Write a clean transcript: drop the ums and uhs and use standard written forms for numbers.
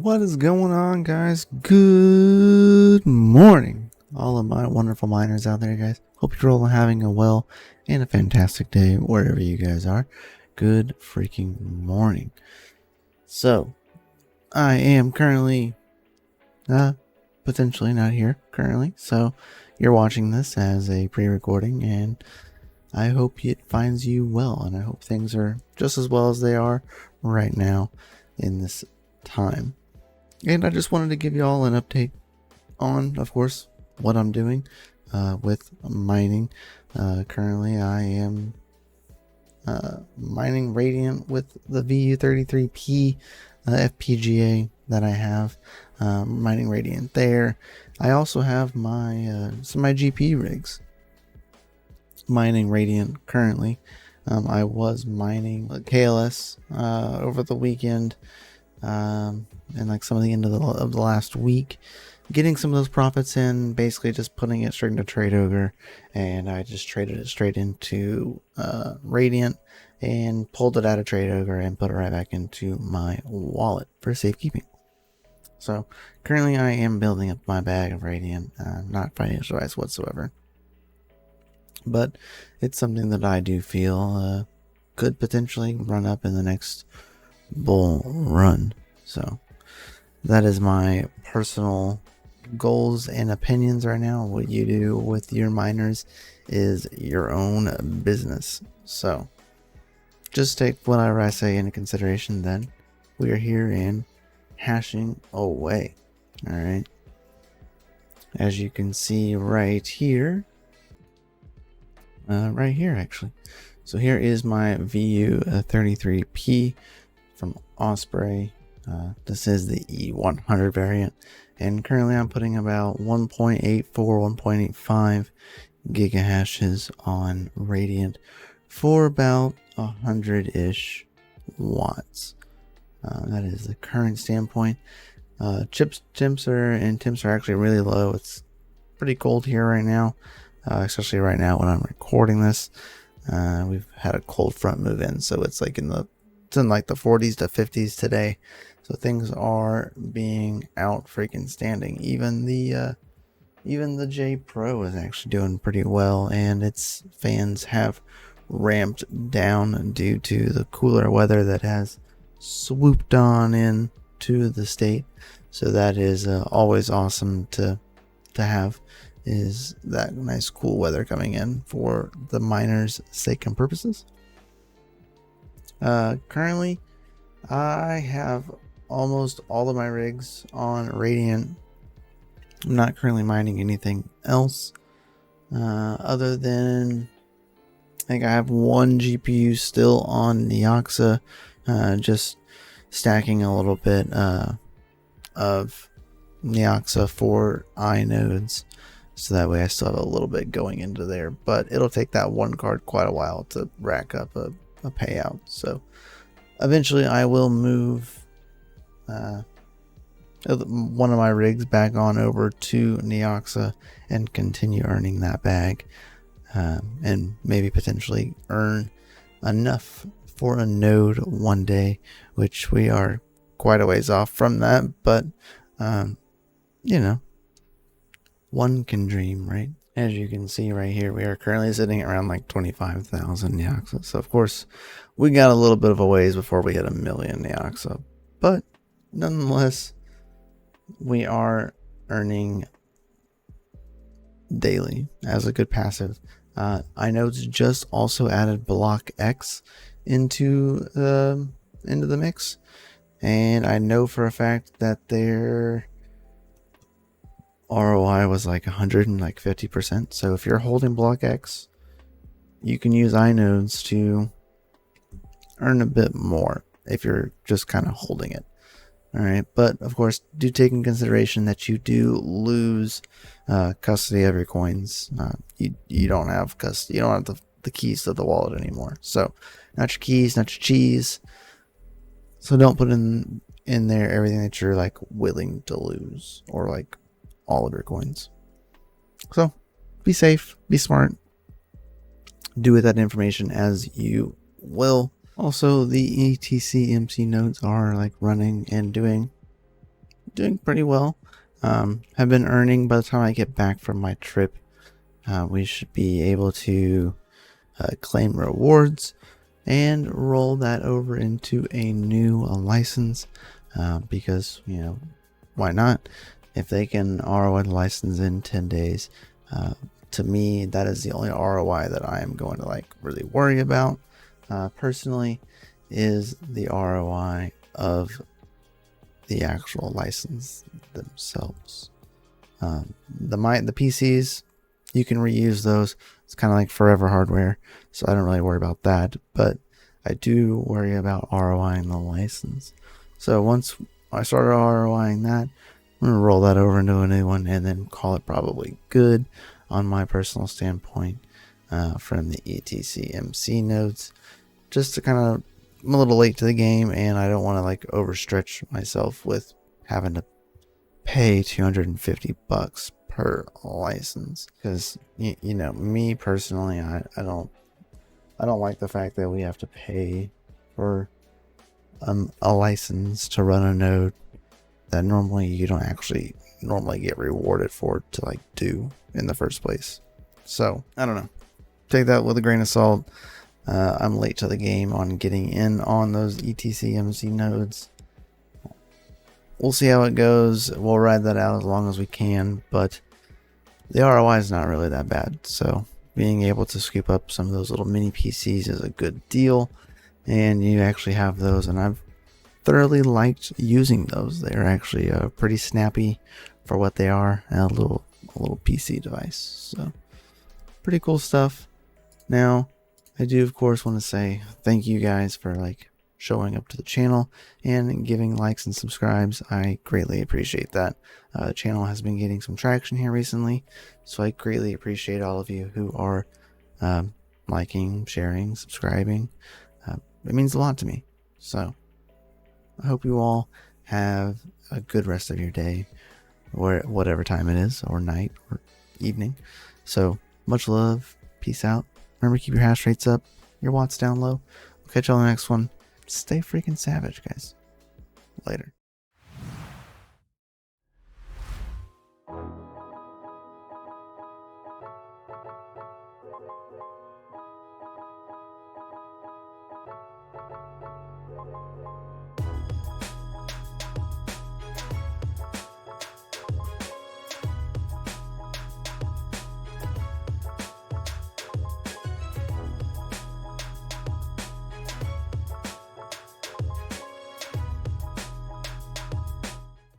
What is going on, guys? Good morning, all of my wonderful miners out there, guys. Hope you're all having a well and a fantastic day wherever you guys are. Good freaking morning. So, I am currently potentially not here currently, so you're watching this as a pre-recording, and I hope it finds you well, and I hope things are just as well as they are right now in this time. And I just wanted to give you all an update on, of course, what I'm doing with mining. Currently I am mining Radiant with the VU33P FPGA that I have, mining Radiant there. I also have my some of my GPU rigs mining Radiant currently. I was mining KLS over the weekend, and like some of the end of the last week, getting some of those profits in, basically just putting it straight into TradeOgre, and I just traded it straight into Radiant and pulled it out of TradeOgre and put it right back into my wallet for safekeeping. So currently I am building up my bag of Radiant, not financial advice whatsoever, but it's something that I do feel could potentially run up in the next bull run. So that is my personal goals and opinions right now. What you do with your miners is your own business. So just take whatever I say into consideration. Then we are here and hashing away. All right. As you can see right here, actually. So here is my VU33P from Osprey. This is the E100 variant, and currently I'm putting about 1.84 1.85 gigahashes on Radiant for about 100-ish watts. That is the current standpoint. Temps are actually really low. It's pretty cold here right now, especially right now when I'm recording this. We've had a cold front move in, so it's like in the 40s to 50s today. So things are being out freaking standing. Even the J Pro is actually doing pretty well, and its fans have ramped down due to the cooler weather that has swooped on in to the state. So that is always awesome to have, is that nice cool weather coming in for the miners' sake and purposes. Currently I have almost all of my rigs on Radiant. I'm not currently mining anything else other than I think I have one GPU still on Nhash, just stacking a little bit of Nhash for inodes, so that way I still have a little bit going into there, but it'll take that one card quite a while to rack up a payout. So eventually I will move one of my rigs back on over to Nhash and continue earning that bag, and maybe potentially earn enough for a node one day, which we are quite a ways off from that, but you know, one can dream, right? As you can see right here, we are currently sitting around like 25,000 Nhash. So of course we got a little bit of a ways before we hit 1 million Nhash, but nonetheless we are earning daily as a good passive. Inodes just also added Block X into the mix, and I know for a fact that their ROI was like 150%. So if you're holding Block X, you can use inodes to earn a bit more if you're just kind of holding it. All right, but of course do take in consideration that you do lose custody of your coins. You don't have custody, you don't have the keys to the wallet anymore. So not your keys, not your cheese. So don't put in there everything that you're like willing to lose, or like all of your coins. So be safe, be smart, do with that information as you will. Also, the ETC MC nodes are like running and doing doing pretty well. Have been earning. By the time I get back from my trip, we should be able to claim rewards and roll that over into a new license, because, you know, why not? If they can ROI the license in 10 days, to me, that is the only ROI that I am going to like really worry about, personally, is the ROI of the actual license themselves. The PCs, you can reuse those. It's kind of like forever hardware, so I don't really worry about that, but I do worry about ROIing the license. So once I started ROIing that, I'm gonna roll that over into a new one and then call it probably good on my personal standpoint, from the ETCMC nodes. Just to kind of, I'm a little late to the game and I don't want to like overstretch myself with having to pay $250 per license, because you know, me personally, I don't like the fact that we have to pay for a license to run a node that normally you don't actually normally get rewarded for to like do in the first place. So I don't know, take that with a grain of salt. I'm late to the game on getting in on those ETCMC nodes. We'll see how it goes. We'll ride that out as long as we can, but the ROI is not really that bad. So being able to scoop up some of those little mini PCs is a good deal, and you actually have those, and I've thoroughly liked using those. They're actually pretty snappy for what they are, and a little PC device. So pretty cool stuff. Now, I do of course want to say thank you guys for like showing up to the channel and giving likes and subscribes. I greatly appreciate that. The channel has been getting some traction here recently, so I greatly appreciate all of you who are liking, sharing, subscribing. It means a lot to me. So I hope you all have a good rest of your day, or whatever time it is, or night, or evening. So much love. Peace out. Remember, keep your hash rates up, your watts down low. We'll catch you on the next one. Stay freaking savage, guys. Later.